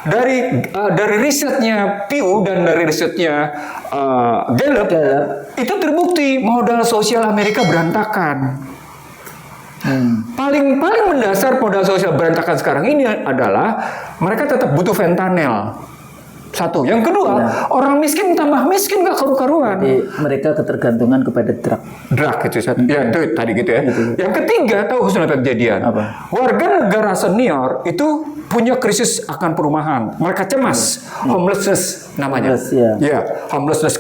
dari risetnya Pew dan dari risetnya Gallup itu terbukti modal sosial Amerika berantakan. Paling mendasar modal sosial berantakan sekarang ini adalah mereka tetap butuh fentanyl. Satu, yang kedua, orang miskin tambah miskin gak karu-karuan. Jadi mereka ketergantungan kepada drug Itu satu. Ya itu tadi gitu ya. Yang ketiga, tahu Husnul apa kejadian? Apa? Warga negara senior itu punya krisis akan perumahan. Mereka cemas, homelessness namanya. Homelessness,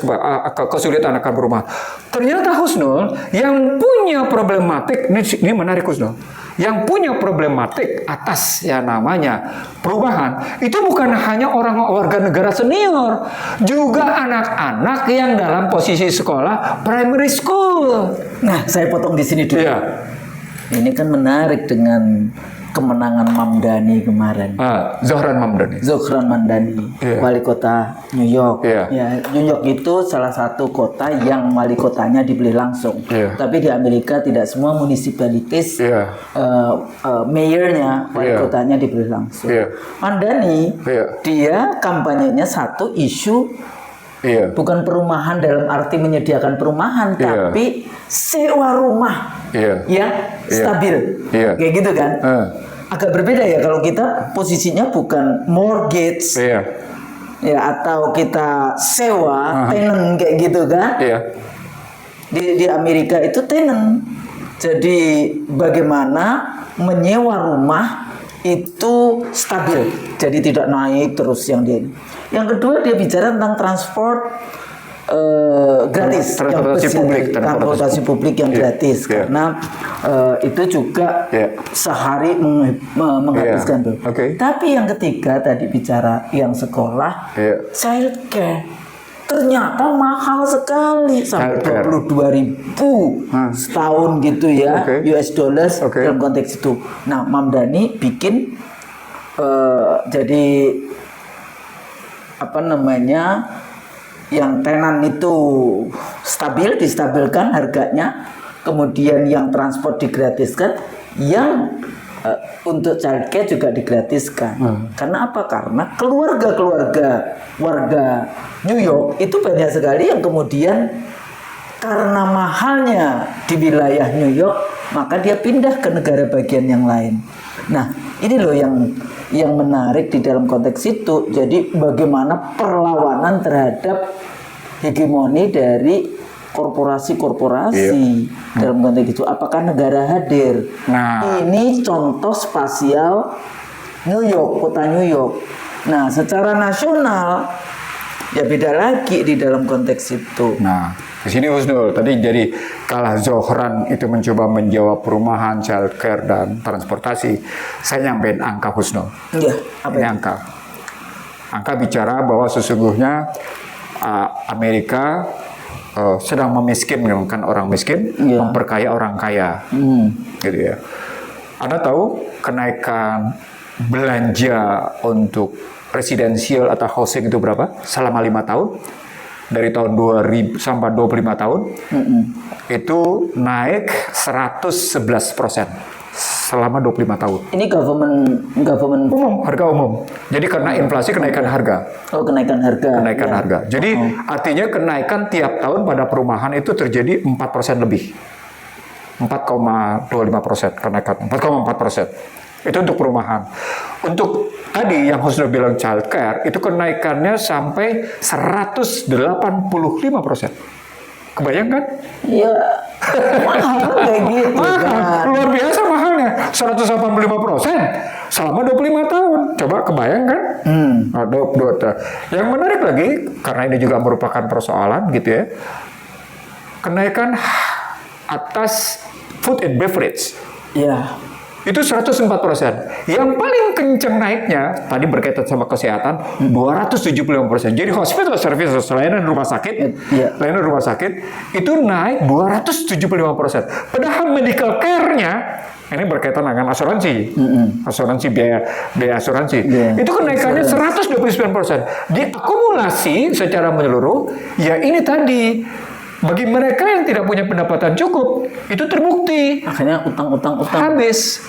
kesulitan akan perumahan. Ternyata Husnul yang punya problematik, ini menarik Husnul. Yang punya problematik atas ya namanya perubahan itu bukan hanya orang warga negara senior, juga anak-anak yang dalam posisi sekolah primary school. Nah, saya potong di sini dulu. Ya. Ini kan menarik dengan kemenangan Mamdani kemarin. Zohran Mamdani, wali kota New York. Ya, New York itu salah satu kota yang wali kotanya dipilih langsung. Tapi di Amerika tidak semua municipalities mayornya wali kotanya dipilih langsung. Mamdani dia kampanyenya satu isu bukan perumahan dalam arti menyediakan perumahan, tapi sewa rumah yang stabil, kayak gitu kan. Agak berbeda ya kalau kita posisinya bukan mortgage, ya atau kita sewa tenant kayak gitu kan. Di Amerika itu tenant. Jadi bagaimana menyewa rumah itu stabil, jadi tidak naik terus yang dia. Yang kedua dia bicara tentang transport gratis, transportasi publik yang gratis, karena itu juga sehari menghabiskan tuh. Tapi yang ketiga tadi bicara yang sekolah, childcare ternyata mahal sekali, sampai 22.000 setahun gitu ya, US dollars dalam konteks itu. Nah, Mamdani bikin jadi apa namanya, yang tenan itu distabilkan harganya, kemudian yang transport digratiskan, yang untuk childcare juga digratiskan. Karena apa? Karena keluarga warga New York itu banyak sekali yang kemudian karena mahalnya di wilayah New York, maka dia pindah ke negara bagian yang lain. Nah, ini loh yang menarik di dalam konteks itu. Jadi bagaimana perlawanan terhadap hegemoni dari korporasi-korporasi dalam konteks itu. Apakah negara hadir? Ini contoh spasial New York, kota New York. Nah, secara nasional ya beda lagi di dalam konteks itu. Nah, di sini Husnul, tadi jadi kalah Zohran itu mencoba menjawab perumahan, childcare dan transportasi. Saya nyampein angka Husnul. Iya, apa ini angka? Angka bicara bahwa sesungguhnya Amerika sedang memiskinkan orang miskin, memperkaya orang kaya, gitu ya. Anda tahu kenaikan belanja untuk residensial atau housing itu berapa selama 5 tahun? Dari tahun 2000 sampai 25 tahun, itu naik 111% selama 25 tahun. Ini government umum, harga umum. Jadi karena inflasi kenaikan harga. Oh, kenaikan harga. Jadi artinya kenaikan tiap tahun pada perumahan itu terjadi 4% lebih. 4,25% kenaikan, 4,4%. Itu untuk perumahan. Untuk tadi yang Husnul bilang childcare, itu kenaikannya sampai 185%. Kebayang kan? Iya. Mahal kayak gitu. Mahal, luar biasa mahalnya. 185% selama 25 tahun. Coba kebayang kan? Yang menarik lagi, karena ini juga merupakan persoalan gitu ya. Kenaikan atas food and beverage. Iya. Itu 104%. Yang paling kencang naiknya, tadi berkaitan sama kesehatan, 275%. Jadi hospital services, layanan rumah sakit, itu naik 275%. Padahal medical care-nya, ini berkaitan dengan asuransi, asuransi biaya asuransi, itu kenaikannya 129%. Diakumulasi secara menyeluruh, ya ini tadi, bagi mereka yang tidak punya pendapatan cukup, itu terbukti. Akhirnya utang. Habis.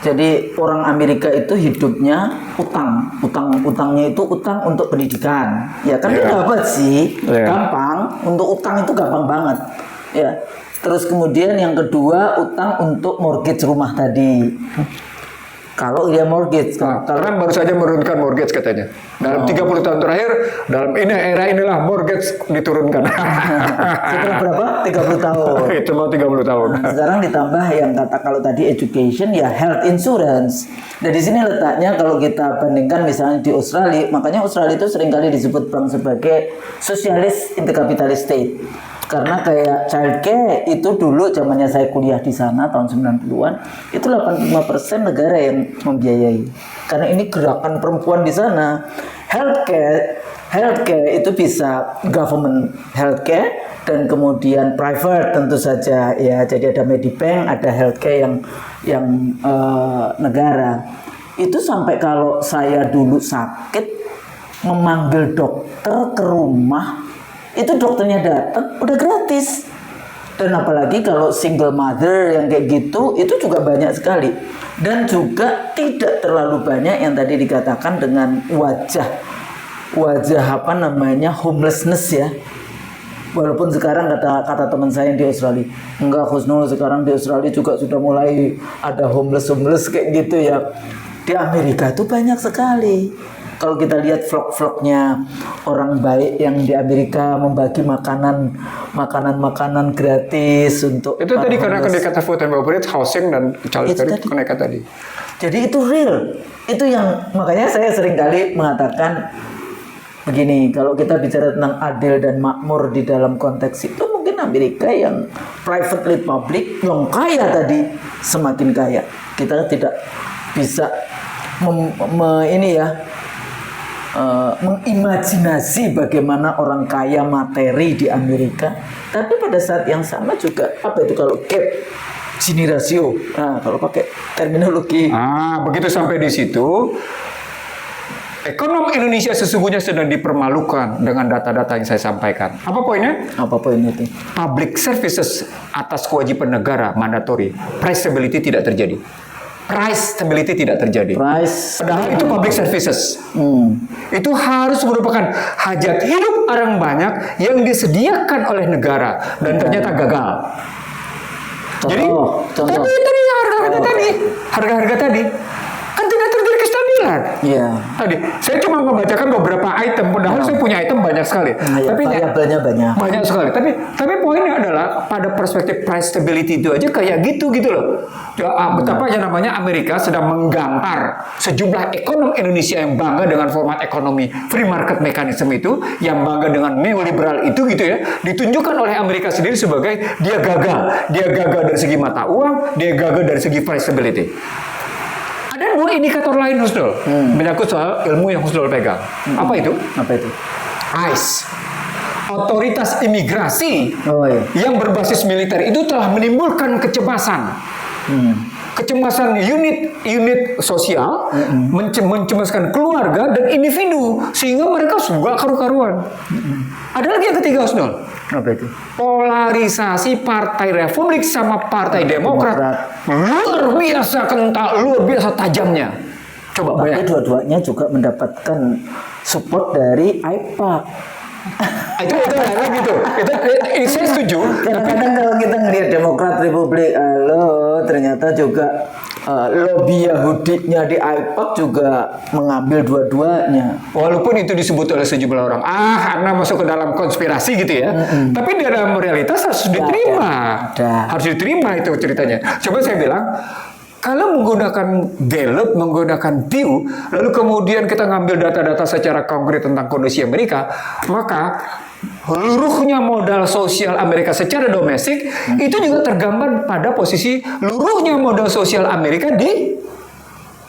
Jadi orang Amerika itu hidupnya utangnya itu utang untuk pendidikan. Ya kan dapat sih, gampang. Untuk utang itu gampang banget. Ya. Terus kemudian yang kedua utang untuk mortgage rumah tadi. Kalau dia mortgage, karena baru saja menurunkan mortgage katanya. Dalam 30 tahun terakhir, dalam era inilah mortgage diturunkan. Setelah berapa? 30 tahun. Itu mau 30 tahun. Sekarang ditambah yang kata kalau tadi education ya health insurance. Dan di sini letaknya kalau kita bandingkan misalnya di Australia, makanya Australia itu seringkali disebut bang sebagai socialist intercapitalist state. Karena kayak childcare itu dulu zamannya saya kuliah di sana tahun 90-an itu 85% negara yang membiayai. Karena ini gerakan perempuan di sana. Healthcare itu bisa government healthcare dan kemudian private tentu saja ya. Jadi ada Medibank, ada healthcare yang negara. Itu sampai kalau saya dulu sakit memanggil dokter ke rumah itu dokternya datang udah gratis. Dan apalagi kalau single mother yang kayak gitu itu juga banyak sekali. Dan juga tidak terlalu banyak yang tadi dikatakan dengan wajah apa namanya homelessness ya. Walaupun sekarang kata teman saya yang di Australia, enggak Husnul, sekarang di Australia juga sudah mulai ada homeless kayak gitu ya. Di Amerika itu banyak sekali. Kalau kita lihat vlog-vlognya orang baik yang di Amerika membagi makanan gratis untuk itu tadi karena kata food and beverage, housing dan childcare itu kenaikan tadi. Jadi itu real. Itu yang makanya saya sering kali mengatakan begini, kalau kita bicara tentang adil dan makmur di dalam konteks itu mungkin Amerika yang privately public yang kaya tadi semakin kaya. Kita tidak bisa mengimajinasi bagaimana orang kaya materi di Amerika, tapi pada saat yang sama juga apa itu kalau gap Gini rasio. Nah, kalau pakai terminologi. Begitu sampai di situ, ekonomi Indonesia sesungguhnya sedang dipermalukan dengan data-data yang saya sampaikan. Apa poinnya? Apa poinnya itu? Public services atas kewajiban negara mandatory, price stability tidak terjadi. Price stability tidak terjadi. Padahal itu public services. Itu harus merupakan hajat hidup orang banyak yang disediakan oleh negara dan ternyata gagal. Jadi, tadi harga-harga tadi kan tidak terjadi kestabilan. Iya. Tadi saya cuma membacakan beberapa item, padahal saya punya item banyak sekali. Tapi variabelnya banyak sekali. Tapi poinnya adalah pada perspektif price stability itu aja kayak gitu loh. Betapa yang namanya Amerika sedang menggampar sejumlah ekonom Indonesia yang bangga dengan format ekonomi free market mechanism itu, yang bangga dengan neoliberal itu gitu ya, ditunjukkan oleh Amerika sendiri sebagai dia gagal dari segi mata uang, dia gagal dari segi price stability. Ada dua indikator lain, Husnul, menyangkut soal ilmu yang Husnul pegang. Apa itu? ICE, Otoritas Imigrasi yang berbasis militer itu telah menimbulkan kecemasan. Kecemasan unit sosial, mencemaskan keluarga dan individu, sehingga mereka suka karu-karuan. Ada lagi yang ketiga, Husnul. Apa itu? Polarisasi Partai Republik sama Partai Demokrat luar biasa kental, luar biasa tajamnya. Coba bayangkan. Dua-duanya juga mendapatkan support dari IPAC. itu gitu. Saya setuju. Kadang-kadang kalau kita ngelihat Demokrat Republik, ternyata juga lobby Yahudinya di IPAC juga mengambil dua-duanya. Walaupun itu disebut oleh sejumlah orang, Anda masuk ke dalam konspirasi gitu ya. Tapi di dalam realitas harus diterima. Harus diterima itu ceritanya. Coba saya bilang, kalau menggunakan Gallup, menggunakan Pew, lalu kemudian kita ngambil data-data secara konkret tentang kondisi Amerika, maka luruhnya modal sosial Amerika secara domestik itu juga tergambar pada posisi luruhnya modal sosial Amerika di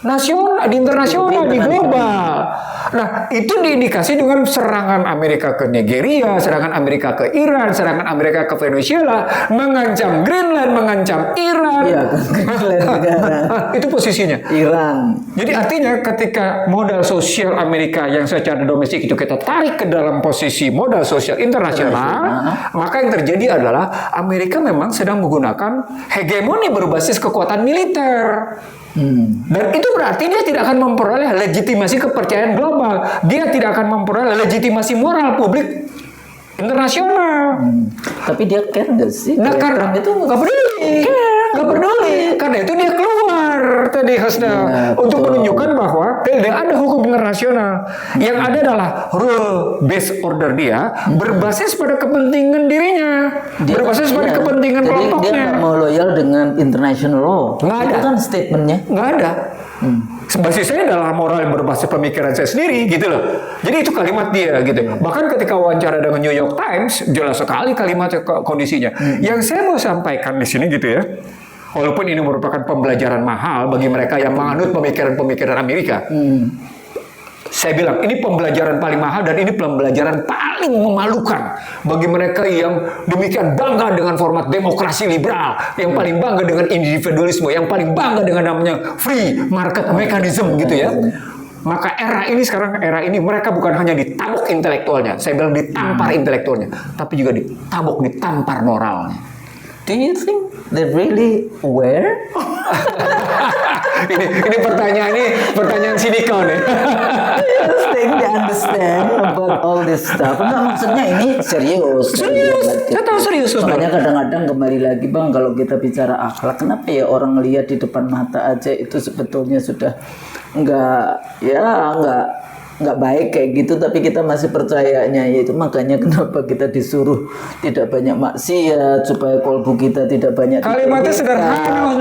nasional, di internasional, di global. Nah, itu diindikasi dengan serangan Amerika ke Nigeria, serangan Amerika ke Iran, serangan Amerika ke Venezuela, mengancam Greenland, mengancam Iran. Iya, Greenland. Itu posisinya. Iran. Jadi artinya ketika modal sosial Amerika yang secara domestik itu kita tarik ke dalam posisi modal sosial internasional, maka yang terjadi adalah Amerika memang sedang menggunakan hegemoni berbasis kekuatan militer. Dan itu berarti dia tidak akan memperoleh legitimasi kepercayaan global. Dia tidak akan memperoleh legitimasi moral publik internasional. Tapi dia care nggak sih? Nah, karena Trump itu nggak peduli. Nggak peduli. Karena itu dia keluar tadi Hasna untuk menunjukkan bahwa tidak ada hukum internasional. Yang ada adalah rule based order dia berbasis pada kepentingan dirinya, berbasis pada kepentingan Jadi kelompoknya. dia nggak mau loyal dengan international law. Nggak ada. Itu kan statementnya. Nggak ada. Basisnya adalah moral yang berbasis pemikiran saya sendiri gitu loh. Jadi itu kalimat dia gitu. Bahkan ketika wawancara dengan New York Times jelas sekali kalimat kondisinya. Yang saya mau sampaikan di sini gitu ya. Walaupun ini merupakan pembelajaran mahal bagi mereka yang menganut pemikiran-pemikiran Amerika. Saya bilang ini pembelajaran paling mahal dan ini pembelajaran paling memalukan bagi mereka yang demikian bangga dengan format demokrasi liberal, yang paling bangga dengan individualisme, yang paling bangga dengan namanya free market mechanism gitu ya. Maka era ini mereka bukan hanya ditabok intelektualnya, saya bilang ditampar intelektualnya, tapi juga ditampar moralnya. Do you think they really aware? ini pertanyaan sinikal nih. They understand about all this stuff. Enggak, maksudnya ini serius. Saya tahu serius. Makanya kadang-kadang kembali lagi Bang, kalau kita bicara akhlak, kenapa ya orang lihat di depan mata aja itu sebetulnya sudah nggak baik kayak gitu, tapi kita masih percayanya. Itu makanya kenapa kita disuruh tidak banyak maksiat supaya kolbu kita tidak banyak. Kalimatnya sederhana.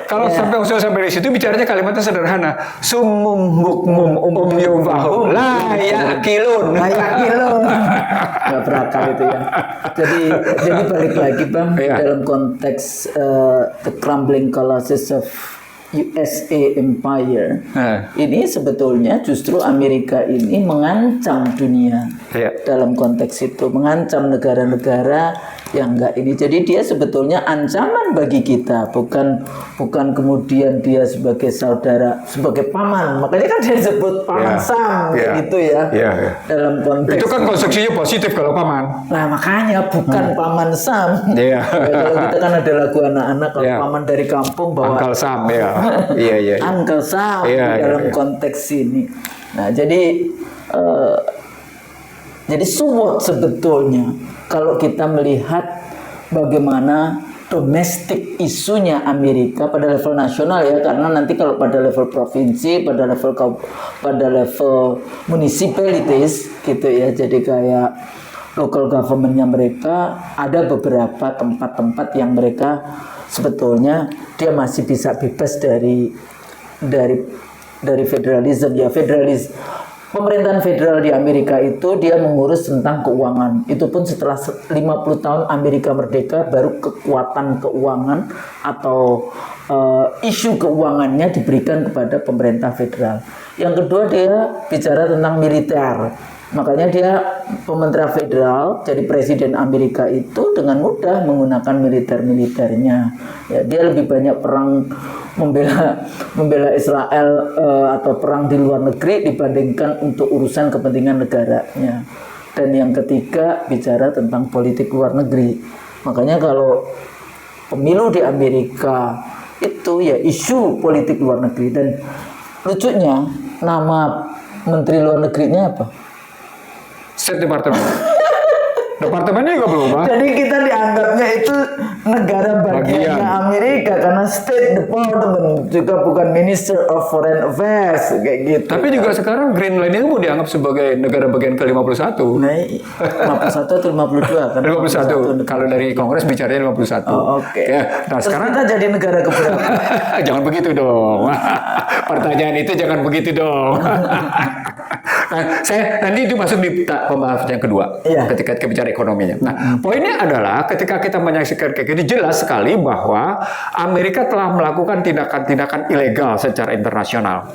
Kalau sampai di situ bicaranya kalimatnya sederhana. Summum bukmum umyum fahum la yaqilun. Nggak berakal itu ya. Jadi balik lagi Bang, dalam konteks the crumbling colossus of USA Empire, ini sebetulnya justru Amerika ini mengancam dunia dalam konteks itu, mengancam negara-negara yang enggak ini. Jadi dia sebetulnya ancaman bagi kita, bukan kemudian dia sebagai saudara, sebagai paman. Makanya kan dia disebut paman Sam, gitu ya. Dalam konteks itu kan konstruksinya positif kalau paman. Nah makanya bukan paman Sam. Kalau kita kan ada lagu anak-anak kalau paman dari kampung bawa Uncle Sam Iya. Uncle Sam dalam konteks ini. Nah, jadi suwot sebetulnya kalau kita melihat bagaimana domestik isunya Amerika pada level nasional ya, karena nanti kalau pada level provinsi, pada level municipalities gitu ya, jadi kayak local governmentnya mereka ada beberapa tempat-tempat yang mereka sebetulnya dia masih bisa bebas dari federalisme ya. Pemerintahan federal di Amerika itu dia mengurus tentang keuangan. Itu pun setelah 50 tahun Amerika merdeka baru kekuatan keuangan atau isu keuangannya diberikan kepada pemerintah federal. Yang kedua dia bicara tentang militer. Makanya dia pemerintah federal jadi presiden Amerika itu dengan mudah menggunakan militernya. Ya, dia lebih banyak perang membela Israel atau perang di luar negeri dibandingkan untuk urusan kepentingan negaranya. Dan yang ketiga bicara tentang politik luar negeri. Makanya kalau pemilu di Amerika itu ya isu politik luar negeri. Dan lucunya nama menteri luar negerinya apa? State Department. Departemennya juga berubah. Jadi kita dianggapnya itu negara bagiannya Amerika karena State Department, juga bukan Minister of Foreign Affairs kayak gitu. Tapi juga sekarang Greenland itu mau dianggap sebagai negara bagian ke-51. Nah, 51 atau 52 kan? 51. Kalau dari Kongres bicaranya 51. Oh, oke. Ya, nah terus sekarang kita jadi negara keberapa? Jangan begitu dong. Pertanyaan itu jangan begitu dong. Nah, saya nanti itu masuk di pembahasan yang kedua ketika kita bicara ekonominya. Nah, poinnya adalah ketika kita menyaksikan kayak gini jelas sekali bahwa Amerika telah melakukan tindakan-tindakan ilegal secara internasional.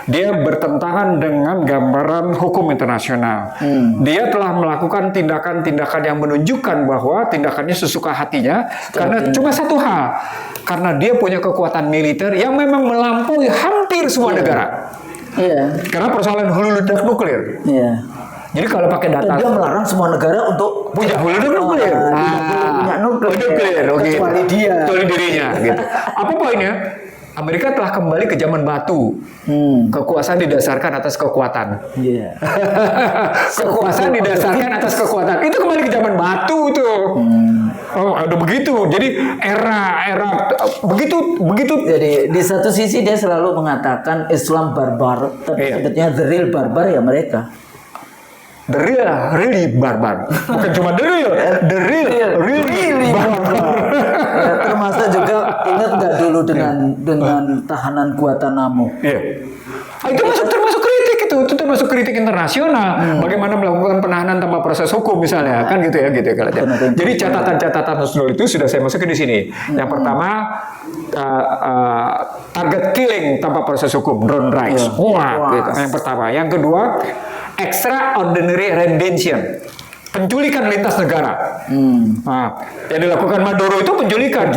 Dia bertentangan dengan gambaran hukum internasional. Dia telah melakukan tindakan-tindakan yang menunjukkan bahwa tindakannya sesuka hatinya karena cuma satu hal, karena dia punya kekuatan militer yang memang melampaui hampir semua negara. Karena persoalan hulu ledak nuklir. Jadi kalau pakai data, dia melarang semua negara untuk punya hulu ledak nuklir. Punya nuklir, kecuali dia, kecuali dirinya. Gitu. Apa poinnya? Amerika telah kembali ke zaman batu. Kekuasaan didasarkan atas kekuatan. Iya. Kekuasaan didasarkan atas kekuatan. Itu kembali ke zaman batu tuh. Oh, ada begitu. Jadi era begitu. Jadi di satu sisi dia selalu mengatakan Islam barbar, tapi sebetulnya the real barbar ya mereka. The really barbar. Bukan cuma the real barbar. Ya, termasuk juga ingat nggak dulu dengan tahanan Guantanamo. Iya. Itu termasuk kritik itu termasuk kritik internasional. Bagaimana melakukan penahanan tanpa proses hukum misalnya, kan gitu ya kalau. Jadi catatan Husnul itu sudah saya masukin di sini. Yang pertama target killing tanpa proses hukum, drone strikes. Gitu. Yang pertama. Yang kedua, extraordinary rendition, penculikan lintas negara. Yang dilakukan Maduro itu penculikan.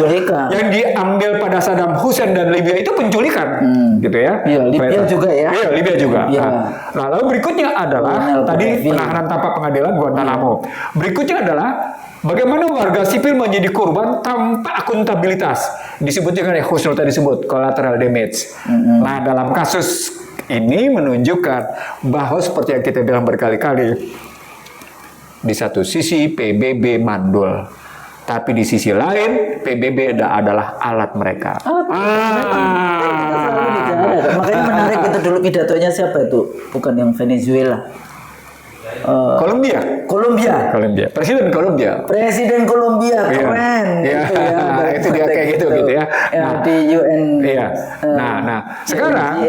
Yang diambil pada Saddam Hussein dan Libya itu penculikan, gitu ya. Iya, Libya juga ya. Iya, Libya juga. Ya. Nah, lalu berikutnya adalah tadi penahanan tanpa pengadilan Guantanamo. Berikutnya adalah bagaimana warga sipil menjadi korban tanpa akuntabilitas. Disebut juga yang Husnul tadi sebut collateral damage. Nah, dalam kasus ini menunjukkan bahwa seperti yang kita bilang berkali-kali, di satu sisi PBB mandul, tapi di sisi lain PBB adalah alat mereka. Makanya menarik itu dulu pidatonya siapa itu? Bukan yang Venezuela. Colombia. Presiden Colombia keren. Gitu ya. Itu dia kayak gitu ya. Di UN. Iya. Nah, sekarang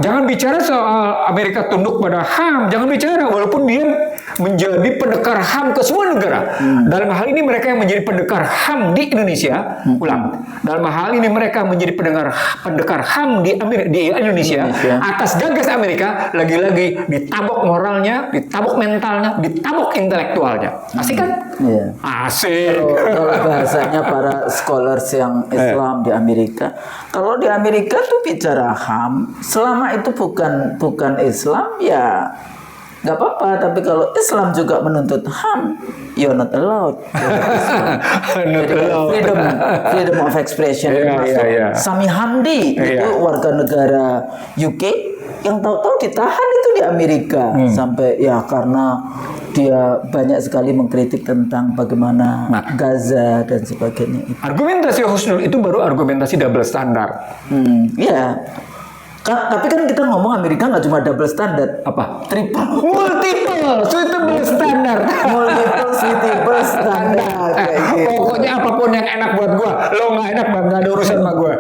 jangan bicara soal Amerika tunduk pada HAM, jangan bicara walaupun dia menjadi pendekar HAM ke semua negara. Dalam hal ini mereka yang menjadi pendekar HAM di Indonesia. Dalam hal ini mereka menjadi pendekar HAM di Indonesia atas gagas Amerika, lagi-lagi ditabok moralnya, ditabok mentalnya, ditabok intelektualnya. Asik kan? Iya. Asik. Kalau bahasanya para scholars yang Islam di Amerika, kalau di Amerika tuh bicara HAM, selama itu bukan Islam ya nggak apa-apa. Tapi kalau Islam juga menuntut HAM, you're not allowed. Freedom of expression. Sami Hamdi itu warga negara UK yang tahu-tahu ditahan itu di Amerika sampai ya karena dia banyak sekali mengkritik tentang bagaimana Gaza dan sebagainya. Argumentasi Husnul itu baru argumentasi double standar. Iya. Tapi kan kita ngomong Amerika nggak cuma double standard, apa? Multiple suitable standard. Pokoknya apapun yang enak buat gua, lo nggak enak nggak ada urusan sama gua.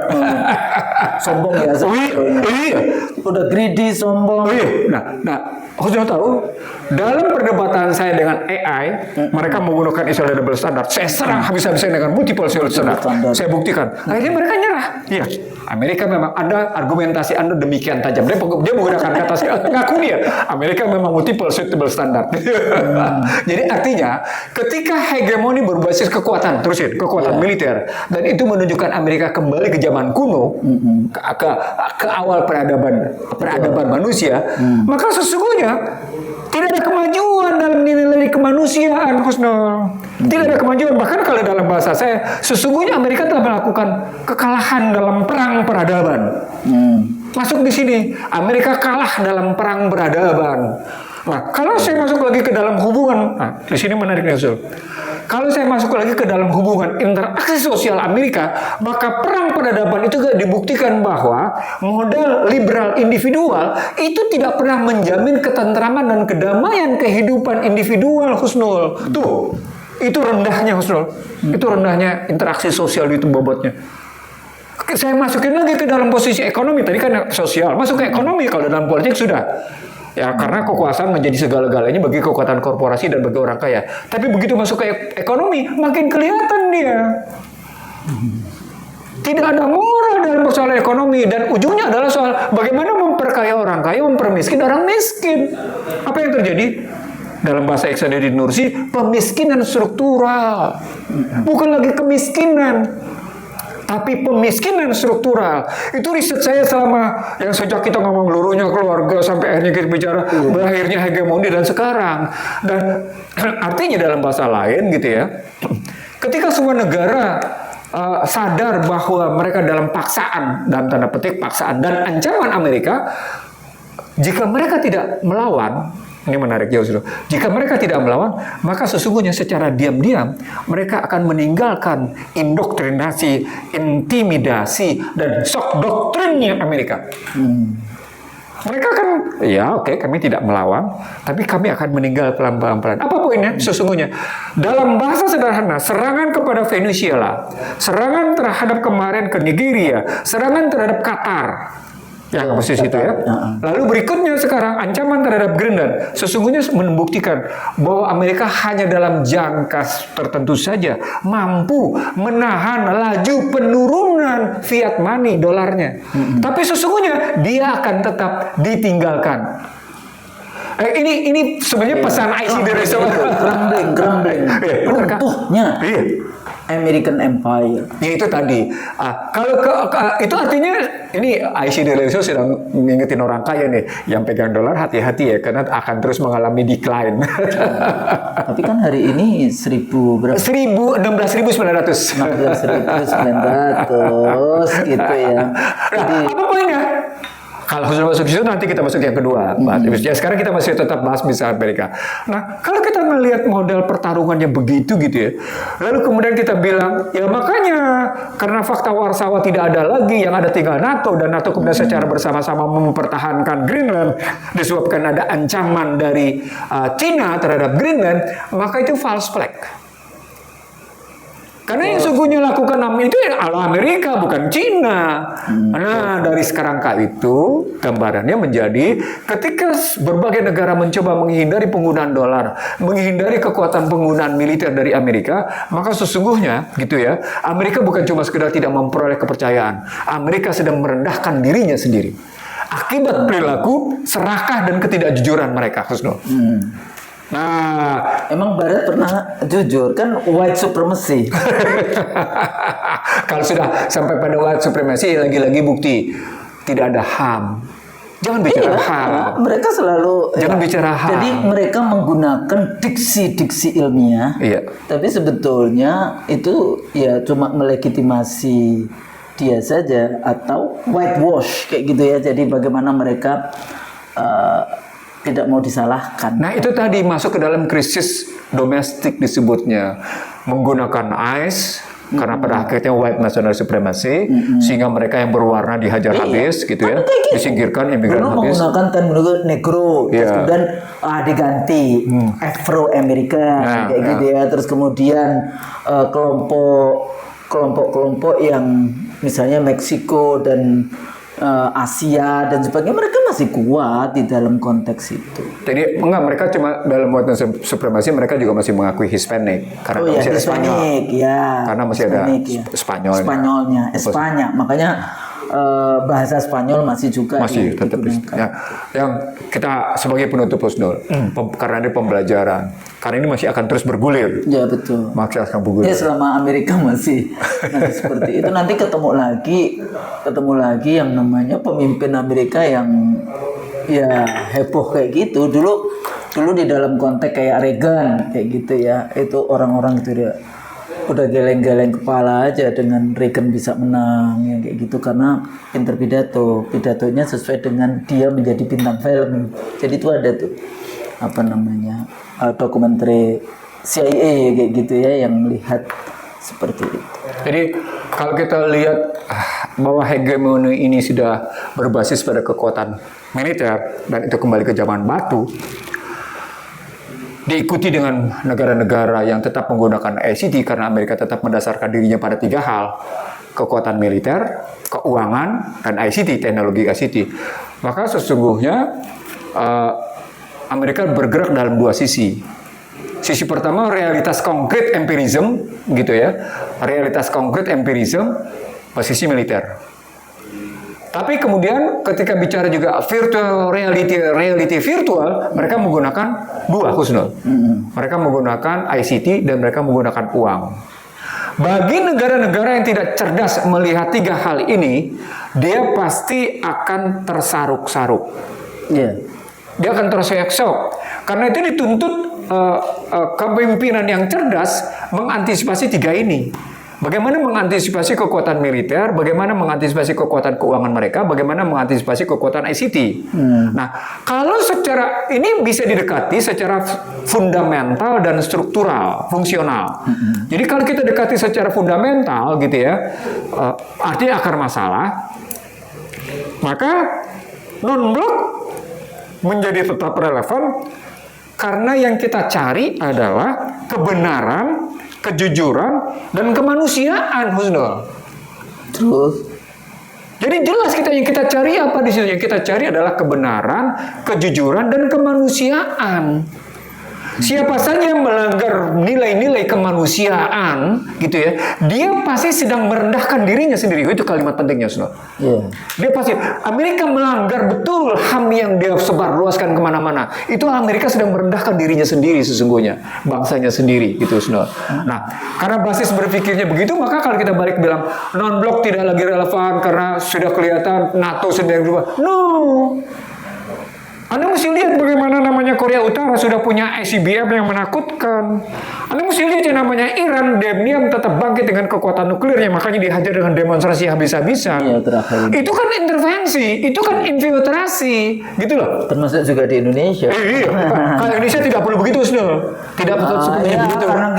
Sombong ya. Iya. Udah greedy, sombong. Nah, Husnul tahu dalam perdebatan saya dengan AI, mereka menggunakan istilah double standard. Saya serang habis-habisan dengan multiple standard. Saya buktikan. Akhirnya mereka nyerah. Iya. Amerika memang ada argumentasi Anda demikian tajam. Dia menggunakan kata ngaku dia. Amerika memang multiple suitable standard. Jadi artinya ketika hegemoni berbasis kekuatan, kekuatan militer, dan itu menunjukkan Amerika kembali ke zaman kuno, ke awal peradaban manusia, maka sesungguhnya tidak ada kemajuan dalam nilai-nilai kemanusiaan, Husnul. Tidak ada kemajuan. Bahkan kalau dalam bahasa saya, sesungguhnya Amerika telah melakukan kekalahan dalam perang peradaban. Masuk di sini, Amerika kalah dalam perang peradaban. Nah, kalau saya masuk lagi ke dalam hubungan, di sini menariknya, Husnul. Kalau saya masuk lagi ke dalam hubungan interaksi sosial Amerika, maka perang peradaban itu juga dibuktikan bahwa model liberal individual itu tidak pernah menjamin ketentraman dan kedamaian kehidupan individual, Husnul. Tuh, itu rendahnya, Husnul. Itu rendahnya interaksi sosial itu bobotnya. Saya masukin lagi ke dalam posisi ekonomi, tadi kan sosial, masuk ke ekonomi. Kalau dalam politik sudah. Ya, karena kekuasaan menjadi segala-galanya bagi kekuatan korporasi dan bagi orang kaya. Tapi begitu masuk ke ekonomi, makin kelihatan dia. Tidak ada moral dalam soal ekonomi. Dan ujungnya adalah soal bagaimana memperkaya orang kaya, mempermiskin orang miskin. Apa yang terjadi? Dalam bahasa Ihsanuddin Nursi, pemiskinan struktural. Bukan lagi kemiskinan. Tapi pemiskinan struktural. Itu riset saya selama yang sejak kita ngomong luruhnya keluarga sampai akhirnya kita bicara berakhirnya hegemoni dan sekarang. Dan artinya dalam bahasa lain gitu ya, ketika semua negara sadar bahwa mereka dalam paksaan, dalam tanda petik paksaan dan ancaman Amerika, jika mereka tidak melawan, ini menarik ya Saudara. Jika mereka tidak melawan, maka sesungguhnya secara diam-diam mereka akan meninggalkan indoktrinasi, intimidasi, dan shock doktrinnya Amerika. Mereka akan, ya oke, kami tidak melawan, tapi kami akan meninggal pelan-pelan. Apa poinnya? Sesungguhnya, dalam bahasa sederhana, serangan kepada Venezuela, serangan terhadap kemarin ke Nigeria, serangan terhadap Qatar, yang posisi itu ya. Lalu berikutnya sekarang ancaman terhadap Greenland sesungguhnya membuktikan bahwa Amerika hanya dalam jangka tertentu saja mampu menahan laju penurunan fiat money dolarnya. Tapi sesungguhnya dia akan tetap ditinggalkan. Ini sebenarnya pesan IC dari Grumbling. Runtuhnya American Empire. Ya itu tadi. Kalau itu artinya ini IC Deleso sedang mengingetin orang kaya nih, yang pegang dolar hati-hati ya, karena akan terus mengalami decline. Tapi kan hari ini 16.900 gitu ya. Jadi apa poinnya? Kalau sudah masuk situ nanti kita masuk yang kedua. Ya sekarang kita masih tetap bahas bisa Amerika. Nah, kalau kita melihat model pertarungannya begitu gitu ya. Lalu kemudian kita bilang, ya makanya karena fakta Warsawa tidak ada lagi, yang ada tinggal NATO, dan NATO kemudian secara bersama-sama mempertahankan Greenland disebabkan ada ancaman dari Cina terhadap Greenland, maka itu false flag. Karena yang sungguhnya lakukan itu ala Amerika, bukan Cina. Nah, dari sekarang itu gambarannya menjadi ketika berbagai negara mencoba menghindari penggunaan dolar, menghindari kekuatan penggunaan militer dari Amerika, maka sesungguhnya gitu ya, Amerika bukan cuma sekedar tidak memperoleh kepercayaan, Amerika sedang merendahkan dirinya sendiri. Akibat perilaku serakah dan ketidakjujuran mereka, Husnul. Nah, emang Barat pernah jujur kan white supremacy. Kalau sudah sampai pada white supremacy, lagi-lagi bukti tidak ada HAM. Jangan bicara HAM. Mereka selalu jangan bicara HAM. Jadi mereka menggunakan diksi-diksi ilmiah. Iya. Tapi sebetulnya itu ya cuma melegitimasi dia saja atau whitewash kayak gitu ya. Jadi bagaimana mereka tidak mau disalahkan. Nah itu tadi masuk ke dalam krisis domestik disebutnya, menggunakan ICE karena pada akhirnya white national supremacy, sehingga mereka yang berwarna dihajar habis gitu ya, disingkirkan imigran dulu habis. Menggunakan terminologi negro, terus kemudian diganti Afro American kayak gitu ya, terus kemudian kelompok-kelompok yang misalnya Meksiko dan Asia dan sebagainya, mereka masih kuat di dalam konteks itu. Jadi mereka cuma dalam white supremacy, mereka juga masih mengakui Hispanic karena masih ada Spanyol. Ya. Karena masih Hispanic, ada Spanyolnya. Spanyolnya, Espanya. Makanya bahasa Spanyol masih juga masih tetap ya. Yang kita sebagai penutup Husnul, karena ini pembelajaran, karena ini masih akan terus bergulir. Ya betul. Masih akan bergulir. Ya selama Amerika masih seperti itu, nanti ketemu lagi yang namanya pemimpin Amerika yang ya heboh kayak gitu. Dulu di dalam konteks kayak Reagan kayak gitu ya, itu orang-orang itu dia udah geleng-geleng kepala aja dengan Reagan bisa menang ya kayak gitu, karena pinter pidatonya sesuai dengan dia menjadi bintang film. Jadi itu ada tuh dokumenter CIA kayak gitu ya yang melihat seperti itu. Jadi kalau kita lihat bahwa hegemoni ini sudah berbasis pada kekuatan militer dan itu kembali ke zaman batu, diikuti dengan negara-negara yang tetap menggunakan ICT karena Amerika tetap mendasarkan dirinya pada 3 hal: kekuatan militer, keuangan, dan ICT, teknologi ICT. Maka sesungguhnya Amerika bergerak dalam 2 sisi. Sisi pertama realitas konkret empirism gitu ya. Realitas konkret empirism posisi militer. Tapi kemudian ketika bicara juga virtual reality virtual, mereka menggunakan 2 Husnul. Mereka menggunakan ICT dan mereka menggunakan uang. Bagi negara-negara yang tidak cerdas melihat 3 hal ini, dia pasti akan tersaruk-saruk. Yeah. Dia akan terseok-seok. Karena itu dituntut kepemimpinan yang cerdas mengantisipasi 3 ini. Bagaimana mengantisipasi kekuatan militer, bagaimana mengantisipasi kekuatan keuangan mereka, bagaimana mengantisipasi kekuatan ICT. Nah, kalau secara ini bisa didekati secara fundamental dan struktural, fungsional. Jadi kalau kita dekati secara fundamental gitu ya, artinya akar masalah, maka non-blok menjadi tetap relevan karena yang kita cari adalah kebenaran, kejujuran, dan kemanusiaan, Husnul. Terus? Jadi jelas yang kita cari apa di situ? Yang kita cari adalah kebenaran, kejujuran, dan kemanusiaan. Siapa saja yang melanggar nilai-nilai kemanusiaan, gitu ya, dia pasti sedang merendahkan dirinya sendiri. Itu kalimat pentingnya, Husnul. Dia pasti, Amerika melanggar betul HAM yang dia sebarluaskan kemana-mana. Itu Amerika sedang merendahkan dirinya sendiri sesungguhnya, bangsanya sendiri, gitu, Husnul. Nah, karena basis berpikirnya begitu, maka kalau kita balik bilang non-blok tidak lagi relevan karena sudah kelihatan NATO sedang berubah. No. Anda mesti lihat bagaimana namanya Korea Utara sudah punya ICBM yang menakutkan. Anda mesti lihat yang namanya Iran diam-diam tetap bangkit dengan kekuatan nuklirnya, makanya dihajar dengan demonstrasi habis-habisan. Itu kan intervensi, itu kan infiltrasi, gitu loh. Termasuk juga di Indonesia. Iya, kalau Indonesia tidak perlu begitu, Snul. Tidak perlu sepenuhnya begitu. Karena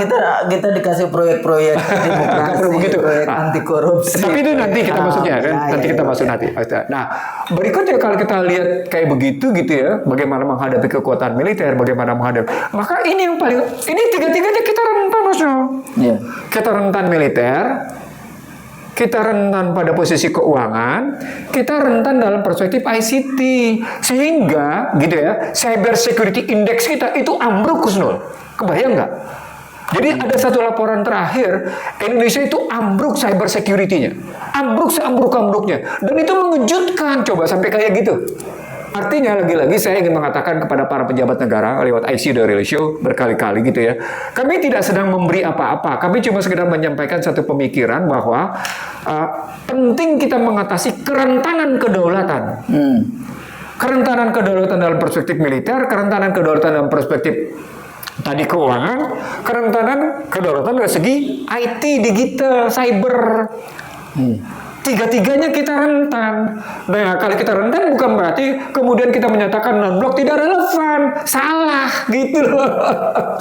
kita dikasih proyek-proyek demokrasi, begitu. proyek anti korupsi. Tapi itu nanti kita masuknya kan, nanti kita masuk nanti. Nah, berikutnya kalau kita lihat kayak begitu gitu ya, bagaimana menghadapi kekuatan militer, bagaimana menghadapi, maka ini yang paling, ini tiga-tiganya kita rentan, Masnya. Kita rentan militer, kita rentan pada posisi keuangan, kita rentan dalam perspektif ICT, sehingga gitu ya, cyber security index kita itu ambruk, Husnul. Kebayang nggak? Jadi ada satu laporan terakhir, Indonesia itu ambruk cyber security-nya, ambruk seambruk-ambruknya, dan itu mengejutkan, coba sampai kayak gitu. Artinya lagi-lagi saya ingin mengatakan kepada para pejabat negara lewat IC dari Show berkali-kali gitu ya. Kami tidak sedang memberi apa-apa. Kami cuma sekedar menyampaikan satu pemikiran bahwa penting kita mengatasi kerentanan kedaulatan. Kerentanan kedaulatan dalam perspektif militer, kerentanan kedaulatan dalam perspektif tadi keuangan, kerentanan kedaulatan dari segi IT, digital, cyber. Tiga-tiganya kita rentan. Nah, kalau kita rentan bukan berarti kemudian kita menyatakan non-blok tidak relevan. Salah, gitu loh.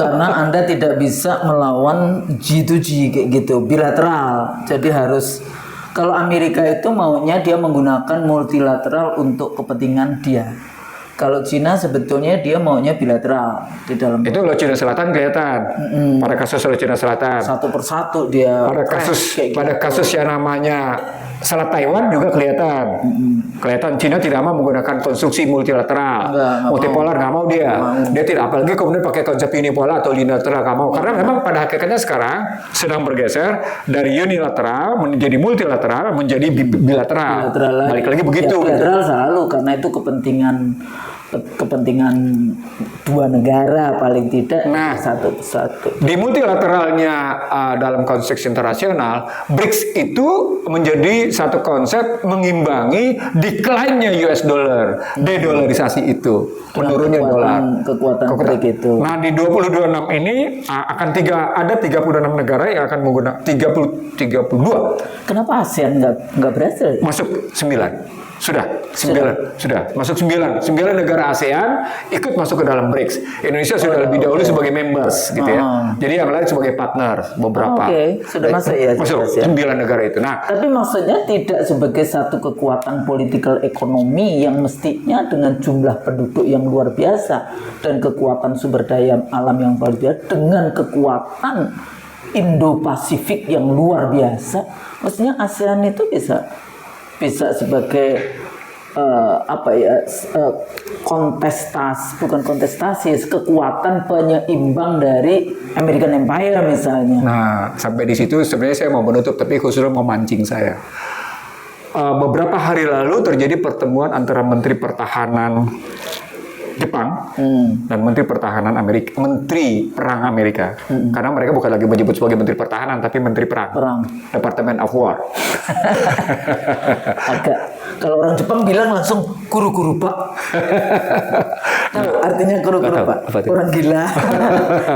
Karena Anda tidak bisa melawan G2G kayak gitu, bilateral. Jadi harus, kalau Amerika itu maunya dia menggunakan multilateral untuk kepentingan dia. Kalau Cina sebetulnya dia maunya bilateral di dalam. Itu loh Cina Selatan kelihatan. Pada kasus loh Cina Selatan. Satu persatu dia. Pada kasus yang namanya Selat Taiwan juga kelihatan. Kelihatan Cina tidak mau menggunakan konstruksi multilateral. Multipolar nggak mau dia. Dia tidak, apalagi kemudian pakai konsep unipolar atau unilateral nggak mau. Karena memang pada hakikatnya sekarang sedang bergeser dari unilateral menjadi multilateral menjadi bilateral. Balik lagi begitu. Ya, bilateral selalu karena itu kepentingan dua negara paling tidak. Nah, satu persatu. Di multilateralnya dalam konteks internasional, BRICS itu menjadi satu konsep mengimbangi decline-nya US dollar, dedolarisasi itu, menurunnya dolar. Kekuatan BRICS itu. Nah, di 2026 ini akan ada 36 negara yang akan menggunakan 32. Kenapa ASEAN nggak berhasil? Masuk 9. Sudah masuk 9 negara ASEAN ikut masuk ke dalam BRICS. Indonesia sudah lebih dahulu sebagai members gitu ya. Jadi yang lain sebagai partner beberapa. Sudah masuk ya. Masuk 9 negara itu. Nah, tapi maksudnya tidak sebagai satu kekuatan political ekonomi yang mestinya dengan jumlah penduduk yang luar biasa dan kekuatan sumber daya alam yang luar biasa dengan kekuatan Indo-Pasifik yang luar biasa. Maksudnya ASEAN itu bisa sebagai kekuatan penyeimbang dari American Empire misalnya. Nah, sampai di situ sebenarnya saya mau menutup, tapi khususnya mau mancing saya. Beberapa hari lalu terjadi pertemuan antara Menteri Pertahanan Jepang dan Menteri Pertahanan Amerika, Menteri Perang Amerika, karena mereka bukan lagi menyebut sebagai Menteri Pertahanan, tapi Menteri Perang. Department of War. Kalau orang Jepang bilang langsung kuru-kuru Pak. Tahu artinya kuru-kuru Pak? Orang gila.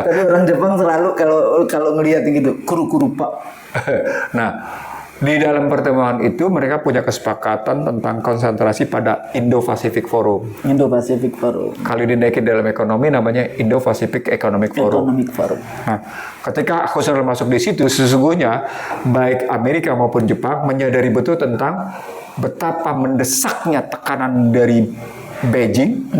Tapi orang Jepang selalu kalau ngelihat gitu kuru-kuru Pak. Nah, di dalam pertemuan itu mereka punya kesepakatan tentang konsentrasi pada Indo-Pacific Forum. Indo-Pacific Forum. Kalau dinaikin dalam ekonomi namanya Indo-Pacific Economic Forum. Economic Forum. Nah, ketika Husserl masuk di situ, sesungguhnya baik Amerika maupun Jepang menyadari betul tentang betapa mendesaknya tekanan dari Beijing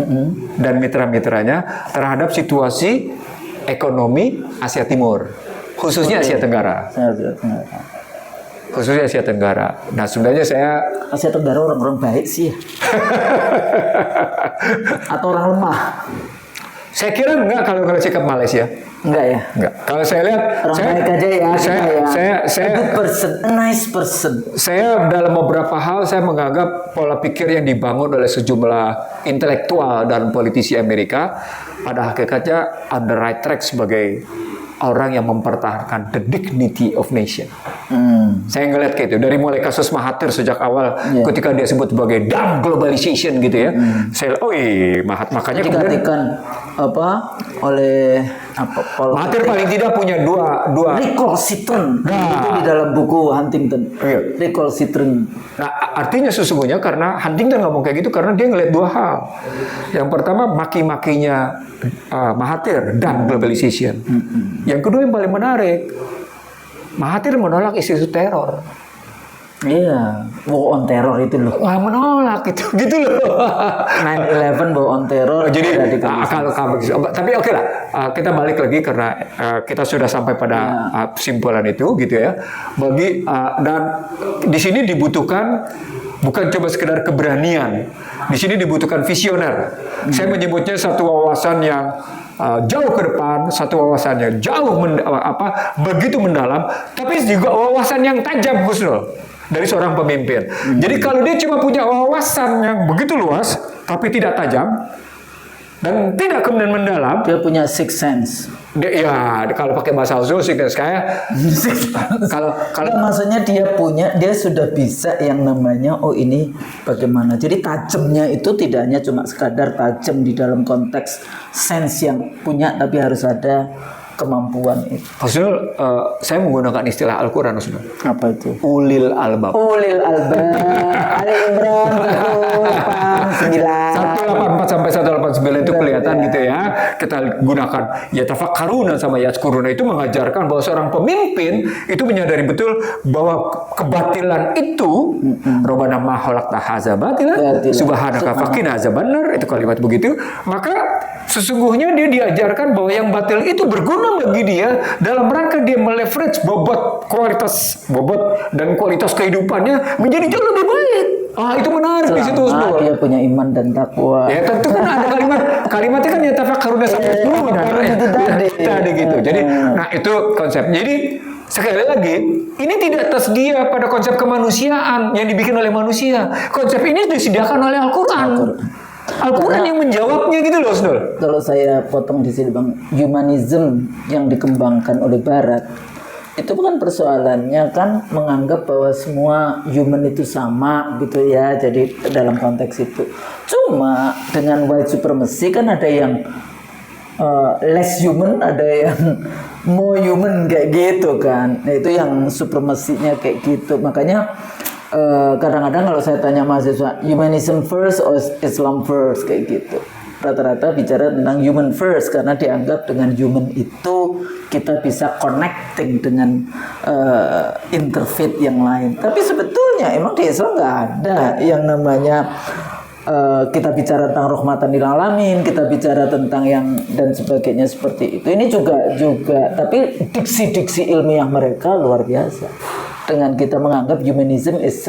dan mitra-mitranya terhadap situasi ekonomi Asia Timur, khususnya Asia Tenggara. Khususnya Asia Tenggara. Nah, sebenarnya saya Asia Tenggara orang-orang baik sih ya. Atau orang lemah? Saya kira enggak kalau sikap Malaysia. Enggak ya? Enggak. Kalau saya lihat orang baik aja ya. Saya good person, a nice person. Saya dalam beberapa hal saya menganggap pola pikir yang dibangun oleh sejumlah intelektual dan politisi Amerika pada hakikatnya on the right track sebagai orang yang mempertahankan the dignity of nation. Saya ngeliat kayak itu dari mulai kasus Mahathir sejak awal ketika dia sebut sebagai dumb globalization gitu ya. Saya makanya dikatakan oleh Mahathir paling tidak punya dua recalcitrant itu di dalam buku Huntington. Recalcitrant. Nah, artinya sesungguhnya karena Huntington ngomong kayak gitu karena dia ngeliat dua hal. Yang pertama maki-makinya Mahathir dumb globalization. Yang kedua yang paling menarik, Mahathir menolak isu teror. Iya, war on terror itu loh. Wah, menolak itu, gitu loh. 9/11 war on terror. Jadi kalau tapi oke lah, kita balik lagi karena kita sudah sampai pada kesimpulan itu, gitu ya. Dan di sini dibutuhkan bukan cuma sekedar keberanian, di sini dibutuhkan visioner. Saya menyebutnya satu wawasan yang jauh ke depan, satu wawasannya jauh begitu mendalam, tapi juga wawasan yang tajam Husnul dari seorang pemimpin. Jadi kalau dia cuma punya wawasan yang begitu luas tapi tidak tajam dan tidak kemudian mendalam, dia punya sixth sense. Kalau pakai bahasa Husnul sih kayak kalau maksudnya dia sudah bisa yang namanya ini bagaimana. Jadi tajamnya itu tidak hanya cuma sekadar tajam di dalam konteks sense yang punya, tapi harus ada kemampuan itu. Husnul, saya menggunakan istilah Al-Quran Husnul. Apa itu? Ulil albab. Ulil albab. Ali Imran 184 sampai 189 itu kelihatan gitu ya. Kita gunakan yatafakkaruna sama yazkuruna itu mengajarkan bahwa seorang pemimpin itu menyadari betul bahwa kebatilan itu Rabbana ma khalaqta hadza batilan subhanaka faqina azabannar, itu kalimat begitu. Maka sesungguhnya dia diajarkan bahwa yang batil itu berguna bagi dia dalam rangka dia meleverage bobot dan kualitas kehidupannya menjadi jauh lebih baik. Itu menarik di situ. Dia punya iman dan takwa. Ya tentu kan ada kalimatnya kan ya tafakkaruna sampai tadi gitu. Jadi itu konsep. Jadi sekali lagi ini tidak tersedia pada konsep kemanusiaan yang dibikin oleh manusia. Konsep ini disediakan oleh Al-Quran. Al-Quran yang menjawabnya gitu loh, Snul. Kalau saya potong di sini Bang, humanism yang dikembangkan oleh Barat itu bukan persoalannya kan menganggap bahwa semua human itu sama gitu ya. Jadi dalam konteks itu. Cuma dengan white supremacy kan ada yang less human, ada yang more human kayak gitu kan. Nah, itu yang supremasinya kayak gitu. Makanya kadang-kadang kalau saya tanya mahasiswa humanism first or Islam first kayak gitu, rata-rata bicara tentang human first karena dianggap dengan human itu kita bisa connecting dengan interfaith yang lain. Tapi sebetulnya emang di Islam nggak ada yang namanya kita bicara tentang rahmatan lil alamin, kita bicara tentang yang dan sebagainya seperti itu. Ini juga tapi diksi-diksi ilmiah mereka luar biasa. Dengan kita menganggap humanism is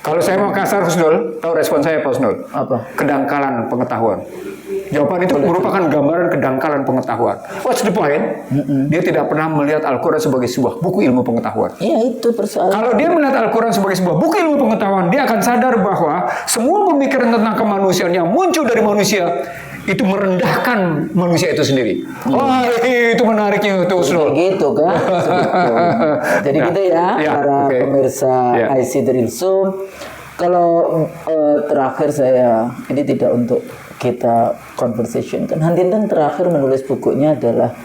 kalau saya mau kasar Husnul, tahu respon saya Pak Husnul? Apa? Kedangkalan pengetahuan. Jawaban itu merupakan gambaran kedangkalan pengetahuan. What's the point? Dia tidak pernah melihat Al-Quran sebagai sebuah buku ilmu pengetahuan. Iya, itu persoalan. Kalau dia melihat Al-Quran sebagai sebuah buku ilmu pengetahuan, dia akan sadar bahwa semua pemikiran tentang kemanusiaan yang muncul dari manusia itu merendahkan manusia itu sendiri. Wah, itu menariknya tuh, Husnul. Gitu kan. Jadi gitu ya, para pemirsa IC The Real Zoom. Kalau terakhir saya, ini tidak untuk kita conversation kan, Huntington terakhir menulis bukunya adalah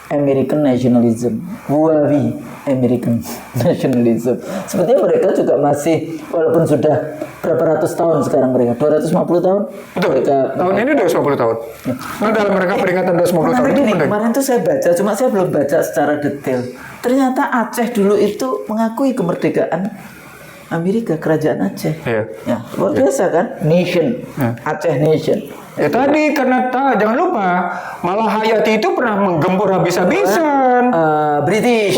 American Nationalism, WAWI, American Nationalism. Sepertinya mereka juga masih, walaupun sudah berapa ratus tahun sekarang mereka, 250 tahun. Betul. Mereka, tahun ini 250 tahun. Nah, dalam mereka peringatan 250 tahun itu penting. Kemarin tuh saya baca, cuma saya belum baca secara detail. Ternyata Aceh dulu itu mengakui kemerdekaan Amerika, kerajaan Aceh. Ya, luar biasa kan? Nation, Aceh Nation. Ya tadi karena jangan lupa malah Hayati itu pernah menggempur habis-habisan British.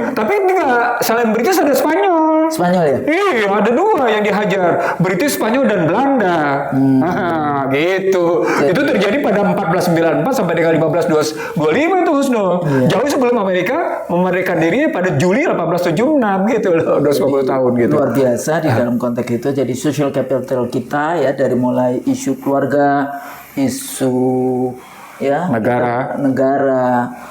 Tapi enggak, selain British ada Spanyol. Spanyol ya? Iya, ada 2 yang dihajar, British, Spanyol dan Belanda. Gitu. Itu terjadi pada 1494 sampai dengan 1525 itu, Husnul. Jauh sebelum Amerika memerdekakan dirinya pada Juli 1876 gitu loh, 250 tahun gitu. Luar biasa di dalam konteks itu. Jadi social capital kita ya, dari mulai isu keluarga, isu ya negara.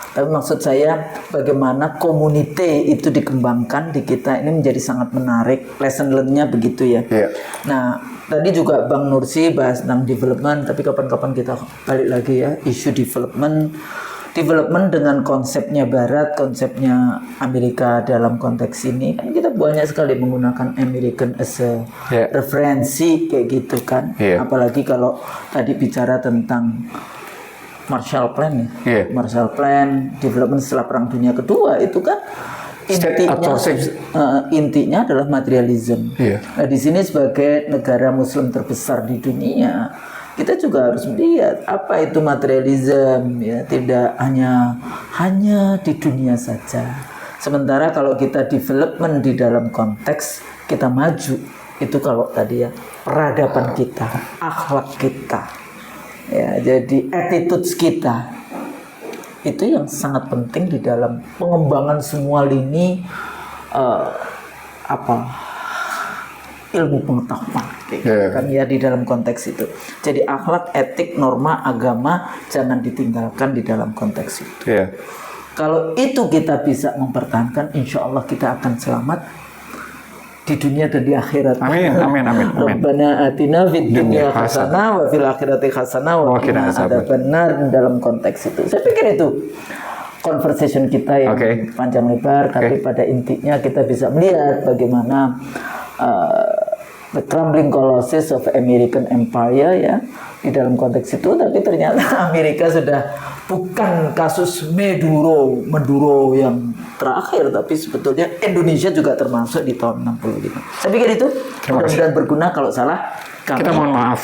Tapi maksud saya bagaimana community itu dikembangkan di kita ini menjadi sangat menarik. Lesson learn-nya begitu ya. Nah, tadi juga Bang Nursi bahas tentang development, tapi kapan-kapan kita balik lagi ya, isu development dengan konsepnya Barat, konsepnya Amerika dalam konteks ini kan kita banyak sekali menggunakan American as a referensi kayak gitu kan. Apalagi kalau tadi bicara tentang Marshall Plan ya. Marshall Plan, development setelah Perang Dunia Kedua itu kan intinya adalah materialism. Nah, di sini sebagai negara Muslim terbesar di dunia, kita juga harus melihat apa itu materialism ya, tidak hanya di dunia saja. Sementara kalau kita development di dalam konteks kita maju, itu kalau tadi ya peradaban kita, akhlak kita, ya jadi attitudes kita, itu yang sangat penting di dalam pengembangan semua lini ilmu pengetahuan kan ya di dalam konteks itu. Jadi akhlak, etik, norma, agama jangan ditinggalkan di dalam konteks itu. Kalau itu kita bisa mempertahankan, insya Allah kita akan selamat di dunia dan di akhirat. Amin. Rabbana atina fid dunya hasanah wa fil akhirati hasanah wa qina adzabannar dalam konteks itu. Saya pikir itu conversation kita yang panjang lebar, tapi pada intinya kita bisa melihat bagaimana the crumbling colossus of American Empire ya di dalam konteks itu. Tapi ternyata Amerika sudah bukan kasus Maduro yang terakhir, tapi sebetulnya Indonesia juga termasuk di tahun 65. Saya pikir itu mudah-mudahan berguna. Kalau salah kita mohon maaf.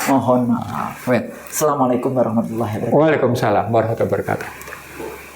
Assalamualaikum warahmatullahi wabarakatuh. Waalaikumsalam warahmatullahi wabarakatuh.